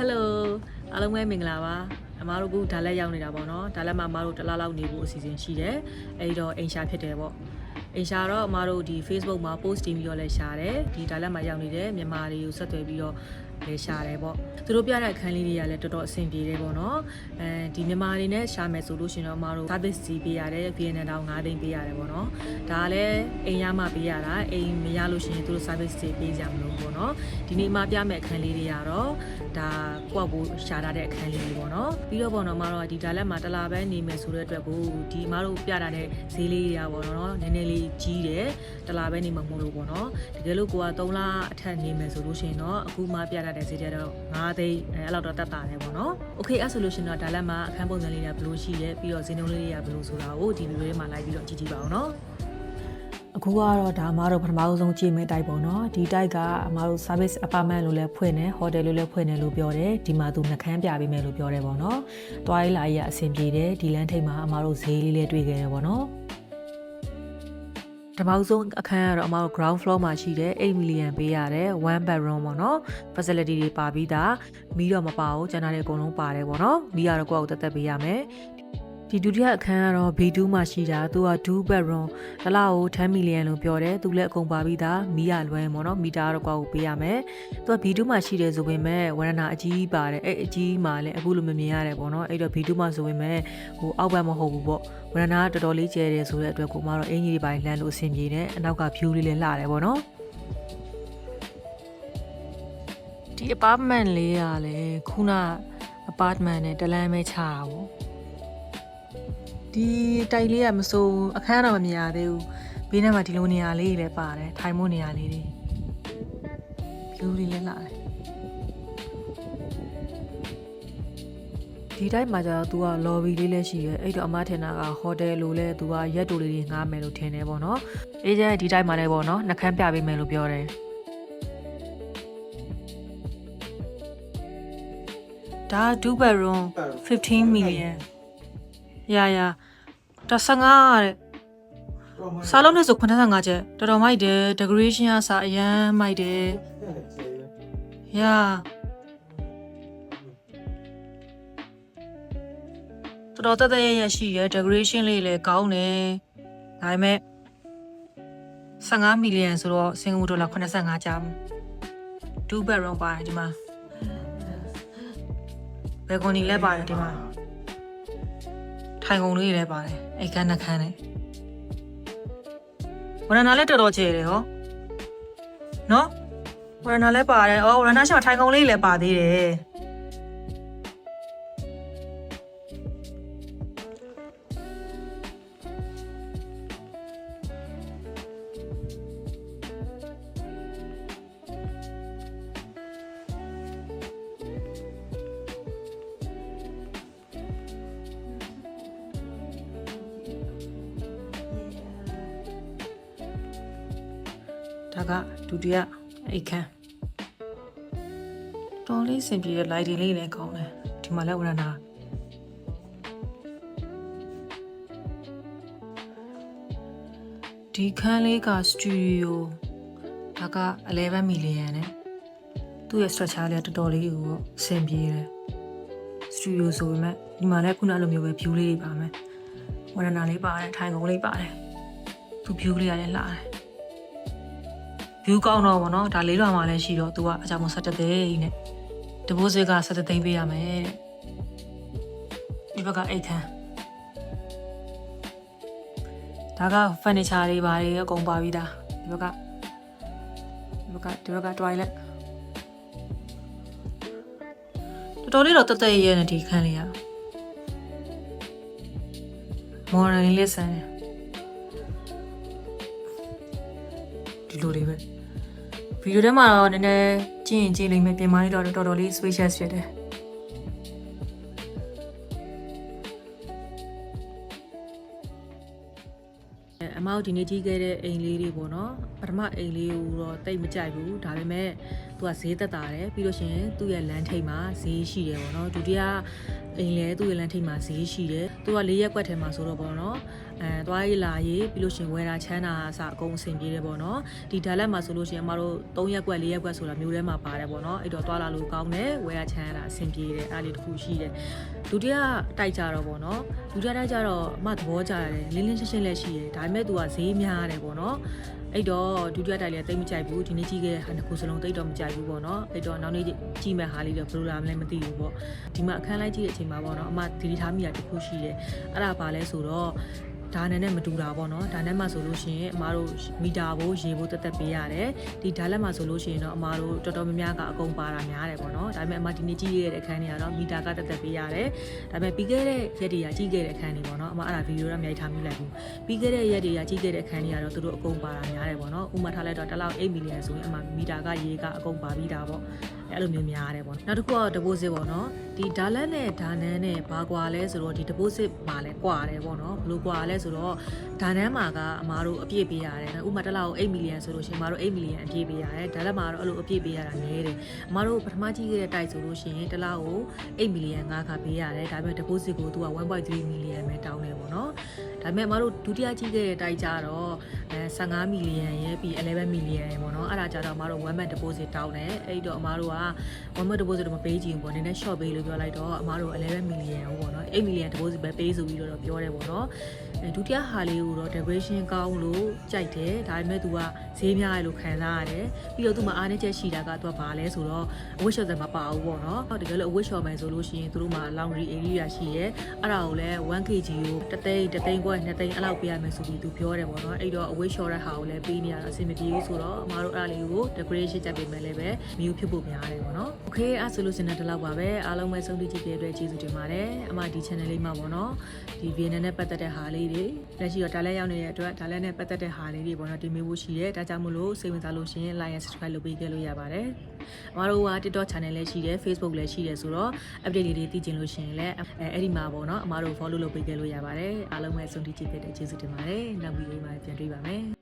Hello အားလုံးပဲမင်္ဂလာပါအမားတို့ကဒါလက်ရောက်နေတာပေါ့နော်ဒါလက်မှာအမားတို့တစ်လားလောက်နေဖို့အစီအစဉ်ရှိတယ်အဲ့တော့အိမ်ရှာဖြစ်တယ်ပေါ့အိမ်ရှာတော့အမားတို့ဒီ Facebook မှာ post တင်ပြီးတော့လည်းရှာတယ်ဒီဒါလက်မှာရောက်နေတဲ့မြန်မာတွေကိုဆက်သွယ်ပြီးတော့လည်းရှာတယ်ပေါ့သူတို့ပြတဲ့အခန်းလေးတွေကလည်းတော်တော်အဆင်ပြေတယ်ပေါ့နော်ဒီမြန်မာတွေနဲ့ရှာမယ်ဆိုလို့ရှင်တော့အမားတို့ service စီးပေးရတယ် VNN တောင်9သိန်းပေးရတယ်ပေါ့နော်ဒါကလည်းအိမ်ရမှပေးရတာအိမ်မရလို့ရှင်သူတို့ service စီးပေးကြမလို့ပေါ့နော်ဒီနေ့မှပြမယ့်အခန်းလေးတွေကတော့ဒါကိုယ့်ဘို့ရှာထားတဲ့အခန်းလေးတွေပေါ့နော်ပြီးတော့ပေါ့နော်အမားတို့ဒီဒါလက်မှာတစ်လားပဲနေမယ်ဆိုတဲ့အတွက်ကိုဒီအမားတို့ပြထားတဲ့ဈေးလေးတွေကပေါ့နော်နည်းနည်းလေးကြီးတယ်တစ်လားပဲနေမှာမဟုတ်လို့ပေါ့နော်တကယ်လို့ကိုက3လအထက်နေမယ်ဆိုလို့ရှင်တော့အခုမှပြထားတဲ့ဈေးတွေတော့9သိန်းအဲ့လောက်တော့တက်တာတယ်ပေါ့နော်โอเคအဲ့ဆိုလို့ရှင်တော့ဒါလက်မှာအခန်းပုံစံလေးတွေကဘယ်လိုရှိရဲပြီးတော့ဈေးနှုန်းလေးတွေကဘယ်လိုဆိုတာကိုဒီဗီဒီယိုလေးမှာလိုက်ပြီးတော့ကြည့်ကြည့်ပါအောင်နော်အခုကတော့ဒါအမားတို့ပထမဆုံးကြည့်မဲ့တိုက်ပေါ့နော်ဒီတိုက်ကအမားတို့ service apartment လို့လည်းဖွင့်နေ hotel လို့လည်းဖွင့်နေလို့ပြောတယ်ဒီမှာသူနှခမ်းပြပေးမယ်လို့ပြောတယ်ပေါ့နော်တွားရေးလာရေးအဆင်ပြေတယ်ဒီလမ်းထိပ်မှာအမားတို့ဈေးလေးလည်းတွေ့ခဲ့တယ်ပေါ့နော်တမောက်ဆုံးအခန်းကတော့အမားတို့ ground floor မှာရှိတယ်8 million ပေးရတယ်1 bedroom ပေါ့နော် facility တွေပါပြီးသားမီးတော့မပါဘူးကျန်တာတွေအကုန်လုံးပါတယ်ပေါ့နော်မီးကတော့ကိုယ့်အကိုတက်ပေးရမယ်ဒီဒုတိယအခန်းကတော့ B2 မှာရှိတာသူက2 bedroom တစ်လကို10 million လို့ပြောတယ်သူလည်းအကုန်ပါပြီးသားမီးရလွဲပေါ့နော်မီတာကတော့ကိုယ့်ကိုပေးရမယ်သူက B2 မှာရှိတယ်ဆိုပေမဲ့ဝရဏအကြီးပါတယ်အဲ့အကြီးမှာလည်းအခုလိုမမြင်ရတယ်ပေါ့နော်အဲ့တော့ B2 မှာဆိုပေမဲ့ဟိုအောက်ဘက်မဟုတ်ဘူးပေါ့ဝရဏကတော်တော်လေးကျဲတယ်ဆိုတဲ့အတွက်ကိုမှတော့အင်ကြီးတွေပိုင်းလမ်းလို့အဆင်ပြေတယ်အနောက်က view လေးလည်းလှတယ်ပေါ့နော်ဒီ apartment လေးကလည်းခုန apartment နဲ့တလမ်းပဲချတာပေါ့ဒီတိုက်လေးကမစိုးအခန်းတော့မမြင်ရသေးဘူးဘေးနားမှာဒီလိုနေရာလေးတွေလည်းပါတယ်ထိုင်မို့နေရာလေးတွေ view လေးလည်းလာတယ်ဒီတိုက်မှာကျတော့ तू က lobby လေးလည်းရှိရဲအဲ့တော့အမထင်တာက hotel လို့လဲ तू ကရက်တူလေးတွေငားမယ်လို့ထင်တယ်ပေါ့နော်အေးကျဒီတိုက်မှာလည်းပေါ့နော်နှခမ်းပြပေးမယ်လို့ပြောတယ်ဒါ2 bedroom 15 million ရဒါ15တဲ့စားလုံးနဲ့ဆို85ကျက်တော်တော်မိုက်တယ် decoration ကစားအရန်မိုက်တယ်တော်တော်တက်ရရှိရ decoration လေးလည်းကောင်းတယ်ဒါပေမဲ့15 million ဆိုတော့စင်ကာပူဒေါ်လာ85ကျပ်2 bedroom ပါတယ်ဒီမှာဘယ်ကွန်ဒီလည်းပါတယ်ဒီမှာထိုင်ကုန်လေးလည်းပါတယ်အိတ်ခမ်းနှခမ်းနဲ့ဝရဏလည်းတော်တော်ကျယ်တယ်ဟောနော်ဝရဏလည်းပါတယ်ဝရဏရှောင်းထိုင်ကုန်လေးလည်းပါသေးတယ်ဒါကဒုတိယအိတ်ခမ်းတော်လေးစင်ပြေတဲ့ light တွေလေးလည်းကောင်းတယ်ဒီမှာလည်းဝရဏဒီခန်းလေးက studio ဒါက11 million နဲ့သူ့ရဲ့ structure လေးတော်တော်လေးကိုအဆင်ပြေတယ် studio ဆိုပေမဲ့ဒီမှာလည်းခုနလိုမျိုးပဲ view လေးတွေပါမယ်ဝရဏလေးပါတယ်ထိုင်ကုန်လေးပါတယ်သူ view လေးရတယ်လှတယ်view ကောင်းတော့ဗောနော်ဒါလေးလွာမှာလည်းရှိတော့ तू ကအကြောင်း17သိန်းနဲ့ deposit က17သိန်းပေးရမယ်တဲ့ဒီဘက်ကအိတ်ခမ်းဒါက furniture တွေပါတယ်အကုန်ပါပြီးသားဒီဘက်က toilet တော်တော်လေးတော့တက်ရဲနဲ့ဒီခန်းလေးက modern လေးဆန်းတယ်ဒီလိုလေးပဲဗီဒီယိုထဲမှာတော့နည်းနည်းကြည့်ရင်ကြည့်လိမ့်မယ်ပြင်မာလေးတော့တော်တော်လေး spacious ဖြစ်တယ်အမောက်ဒီနေ့ကြီးခဲ့တဲ့အိမ်လေးတွေပေါ့နော်ပထမအိမ်လေးကိုတော့တိတ်မကြိုက်ဘူးဒါပေမဲ့ သူကဈေးသက်တာတယ်ပြီးလို့ရှိရင်သူ့ရဲ့လမ်းထိပ်မှာဈေးရှိတယ်ပေါ့နော်ဒုတိယအိမ်လဲသူ့ရဲ့လမ်းထိပ်မှာဈေးရှိတယ်သူက၄ရက်ကွက်ထဲမှာဆိုတော့ပေါ့နော်သွားရေးလာရေးပြီးလို့ရှိရင်ဝယ်တာချမ်းတာအစအကုန်အဆင်ပြေတယ်ပေါ့နော်ဒီဒါလက်မှာဆိုလို့ရှိရင်အမတို့3ရက်ကွက်4ရက်ကွက်ဆိုတာမျိုးထဲမှာပါတယ်ပေါ့နော်အဲ့တော့သွားလာလို့ကောင်းတယ်ဝယ်တာချမ်းတာအဆင်ပြေတယ်အားလေးတစ်ခုရှိတယ်ဒုတိယတိုက်ကြတော့ပေါ့နော်ဒုတိယတိုက်ကြတော့အမသဘောကျတယ်လင်းလင်းရှင်းရှင်းလည်းရှိတယ်ဒါပေမဲ့သူကဈေးများတယ်ပေါ့နော်အဲ့တော့ဒုတိယတိုက်လည်းတိတ်မကြိုက်ဘူးဒီနေ့ကြည့်ခဲ့တဲ့ဟာတစ်ခုစလုံးတိတ်တော့မကြိုက်ဘူးပေါ့နော်အဲ့တော့နောက်နေ့ကြည့်မဲ့ဟာလေးတော့ဘယ်လိုလာမလဲမသိဘူးပေါ့ဒီမှာအခန်းလိုက်ကြည့်တဲ့အချိန်မှာပေါ့နော်အမသတိထားမိတာတစ်ခုရှိတယ်အဲ့ဒါဘာလဲဆိုတော့ဒါနဲ့မတူတာပေါ့နော်ဒါနဲ့မှဆိုလို့ရှိရင်အမားတို့မီတာဖို့ရေဖို့တက်တက်ပေးရတယ်ဒီဒါလက်မှဆိုလို့ရှိရင်တော့အမားတို့တော်တော်များများကအကုန်ပါတာများတယ်ပေါ့နော်ဒါပေမဲ့အမဒီနေ့ကြည့်ရတဲ့အခန်းတွေကတော့မီတာကတက်တက်ပေးရတယ်ဒါပေမဲ့ပြီးခဲ့တဲ့ရက်တွေကကြည့်ခဲ့တဲ့အခန်းတွေပေါ့နော်အမအဲ့ဒါဗီဒီယိုတော့အများကြီးထားမိလိုက်ဘူးပြီးခဲ့တဲ့ရက်တွေကကြည့်ခဲ့တဲ့အခန်းတွေကတော့သူတို့အကုန်ပါတာများတယ်ပေါ့နော်ဥမာထားလိုက်တော့တစ်လောက်8မီလီယံဆိုရင်အမမီတာကရေကအကုန်ပါပြီးတာပေါ့အဲ့လိုမျိုးများတယ်ပေါ့နောက်တစ်ခုက deposit ပေါ့နော်ဒီဒါလက်နဲ့ဒါနန်းနဲ့ဘာကွာလဲဆိုတော့ဒီ deposit မှာလဲကွာတယ်ပေါ့နော်ဘယ်လိုကွာလဲဆိုတော့ဒါနန်းမှာကအမားတို့အပြည့်ပေးရတယ်ဥပမာတစ်လောက်8မီလီယံဆိုလို့ရှိရင်အမားတို့8မီလီယံအပြည့်ပေးရတယ်ဒါလက်မှာတော့အဲ့လိုအပြည့်ပေးရတာနည်းတယ်အမားတို့ပထမကြည့်ခဲ့တဲ့တိုက်ဆိုလို့ရှိရင်တစ်လောက်ကို8မီလီယံ5ခါပေးရတယ်ဒါပေမဲ့ deposit ကိုသူက 1.3 မီလီယံပဲတောင်းတယ်ပေါ့နော်ဒါပေမဲ့အမားတို့ဒုတိယကြည့်ခဲ့တဲ့တိုက်ကြတော့15မီလီယံရဲ့ပြီး11မီလီယံရဲ့ပေါ့နော်အဲ့ဒါကြတော့အမားတို့ 1 month deposit တောင်းတယ်အဲ့တော့အမားတို့က1 month deposit မပေးချင်ဘူးပေါ့နည်းနည်း short ပေးလို့ပြောလိုက်တော့အမားတို့11မီလီယံပေါ့နော်8မီလီယံ deposit ပဲပေးဆိုပြီးတော့ပြောတယ်ပေါ့နော်ဒုတိယဟာလေးကိုတော့ decoration ကောင်းလို့ကြိုက်တယ်ဒါပေမဲ့သူကဈေးများရလို့ခံစားရတယ်ပြီးတော့သူမှာအားနည်းချက်ရှိတာကသူကဘာလဲဆိုတော့အဝတ် short တွေမပါဘူးပေါ့နော်တကယ်လို့အဝတ် short မယ်ဆိုလို့ရှိရင်သူတို့မှာ laundry area ရှိရဲအဲ့ဒါကိုလည်း 1kg ကိုတသိန်းခွဲ2သိန်းအဲ့လောက်ပေးရမယ်ဆိုပြီးသူပြောတယ်ပေါ့နော်အဲ့တော့အဝတ် short တဲ့ဟာကိုလည်းပေးနေရတာအဆင်မပြေဘူးဆိုတော့အမားတို့အဲ့ဒါလေးကို decoration ချက်ပေးမယ်လည်းပဲမျိုးဖြစ်ဖို့များတယ်ပေါ့နော် okay အဲ့ဆိုလို့စင်တဲ့လောက်ပါပဲအားလုံးပဲဆုံးဖြတ်ကြည့်တဲ့အတွက်ကျေးဇူးတင်ပါတယ်အမဒီ channel လေးမှာပေါ့နော်ဒီ VN နဲ့ပတ်သက်တဲ့ဟာလေးတွေလက်ရှိတော့ဒါလည်းရောက်နေတဲ့အတွက်ဒါလည်းနဲ့ပတ်သက်တဲ့ဟာလေးတွေပေါ့နော်တင်ပေးဖို့ရှိရဲဒါကြောင့်မို့လို့စိတ်ဝင်စားလို့ရှိရင် like and subscribe လုပ်ပေးခဲ့လို့ရပါတယ်အမတို့က TikTok channel လည်းရှိတယ် Facebook လည်းရှိတယ်ဆိုတော့ update လေးတွေသိချင်လို့ရှိရင်လည်းအဲ့ဒီမှာပေါ့နော်အမတို့ follow လုပ်ပေးခဲ့လို့ရပါတယ်အားလုံးပဲဆုံးဖြတ်ကြည့်တဲ့ကျေးဇူးတင်ပါတယ်နောက်ဗီဒီယိုမှာပြန်တွေ့ပါမယ်